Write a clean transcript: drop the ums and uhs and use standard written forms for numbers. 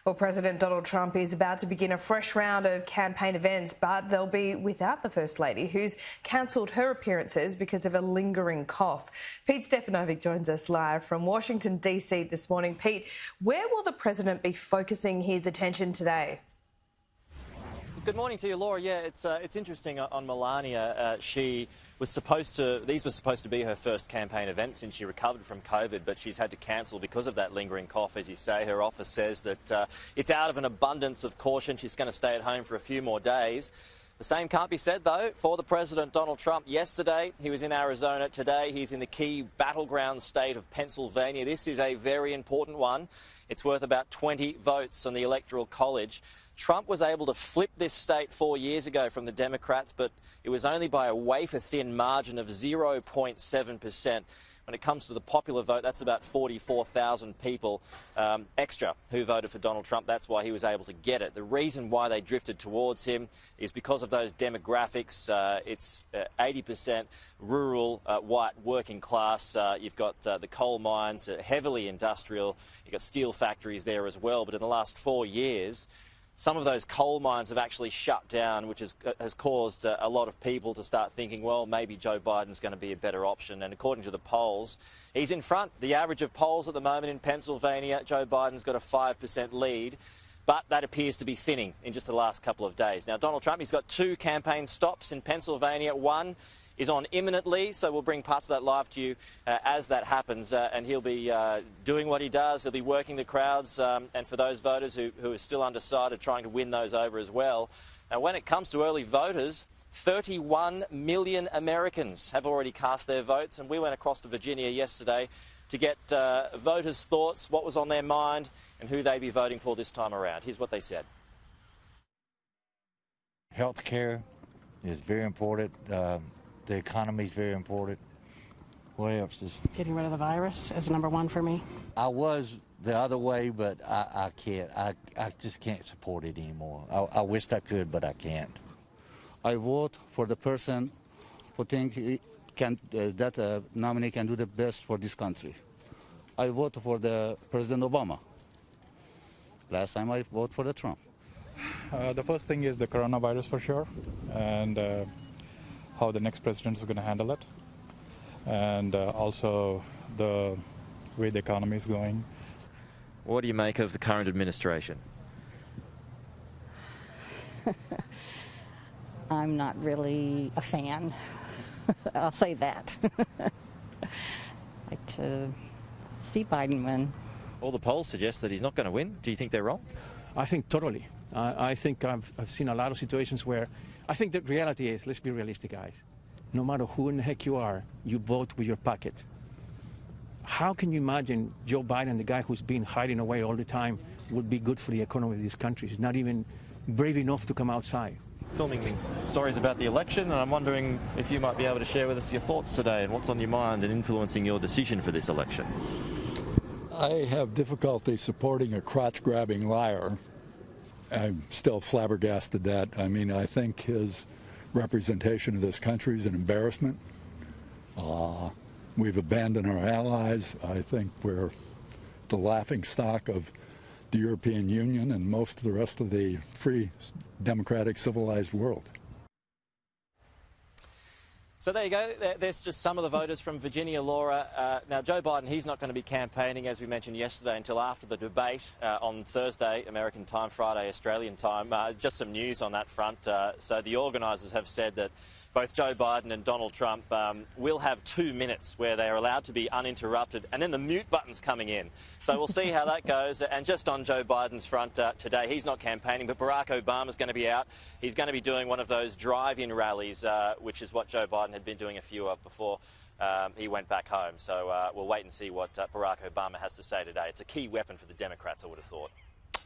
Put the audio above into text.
Well, President Donald Trump is about to begin a fresh round of campaign events, but they'll be without the First Lady, who's cancelled her appearances because of a lingering cough. Pete Stefanovic joins us live from Washington, D.C. this morning. Pete, where will the President be focusing his attention today? Good morning to you, Laura. Yeah, it's interesting on Melania. These were supposed to be her first campaign event since she recovered from COVID, but she's had to cancel because of that lingering cough, as you say. Her office says that it's out of an abundance of caution. She's going to stay at home for a few more days. The same can't be said, though, for the President, Donald Trump. Yesterday, he was in Arizona. Today, he's in the key battleground state of Pennsylvania. This is a very important one. It's worth about 20 votes on the Electoral College. Trump was able to flip this state 4 years ago from the Democrats, but it was only by a wafer-thin margin of 0.7%. When it comes to the popular vote, that's about 44,000 people extra who voted for Donald Trump. That's why he was able to get it. The reason why they drifted towards him is because of those demographics. It's 80% rural, white, working class. You've got the coal mines, heavily industrial. You've got steel factories there as well. But in the last 4 years, some of those coal mines have actually shut down, which has caused a lot of people to start thinking, well, maybe Joe Biden's going to be a better option. And according to the polls, he's in front. The average of polls at the moment in Pennsylvania, Joe Biden's got a 5% lead, but that appears to be thinning in just the last couple of days. Now, Donald Trump, he's got 2 campaign stops in Pennsylvania. One is on imminently, so we'll bring parts of that live to you as that happens, and he'll be doing what he does. He'll be working the crowds, and for those voters who are still undecided, trying to win those over as well. Now, when it comes to early voters, 31 million Americans have already cast their votes, and we went across to Virginia yesterday to get voters' thoughts, what was on their mind, and who they'd be voting for this time around. Here's what they said. Healthcare is very important. The economy is very important. What else is... Getting rid of the virus is number one for me. I was the other way, but I can't. I just can't support it anymore. I wished I could, but I can't. I vote for the person who think that nominee can do the best for this country. I vote for the President Obama. Last time I voted for the Trump. The first thing is the coronavirus for sure, and how the next president is going to handle it, and also the way the economy is going. What do you make of the current administration? I'm not really a fan. I'll say that. I'd like to see Biden win. All the polls suggest that he's not going to win. Do you think they're wrong? I think totally. I think I've seen a lot of situations where I think the reality is, let's be realistic, guys. No matter who in the heck you are, you vote with your pocket. How can you imagine Joe Biden, the guy who's been hiding away all the time, would be good for the economy of this country? He's not even brave enough to come outside. Filming stories about the election, and I'm wondering if you might be able to share with us your thoughts today and what's on your mind and influencing your decision for this election. I have difficulty supporting a crotch-grabbing liar. I'm still flabbergasted that. I mean, I think his representation of this country is an embarrassment. We've abandoned our allies. I think we're the laughingstock of the European Union and most of the rest of the free, democratic, civilized world. So there you go. There's just some of the voters from Virginia, Laura. Now, Joe Biden, he's not going to be campaigning, as we mentioned yesterday, until after the debate on Thursday, American time, Friday, Australian time. Just some news on that front. So the organisers have said that both Joe Biden and Donald Trump will have 2 minutes where they're allowed to be uninterrupted, and then the mute button's coming in. So we'll see how that goes. And just on Joe Biden's front today, he's not campaigning, but Barack Obama's going to be out. He's going to be doing one of those drive-in rallies, which is what Joe Biden had been doing a few of before he went back home. So we'll wait and see what Barack Obama has to say today. It's a key weapon for the Democrats, I would have thought.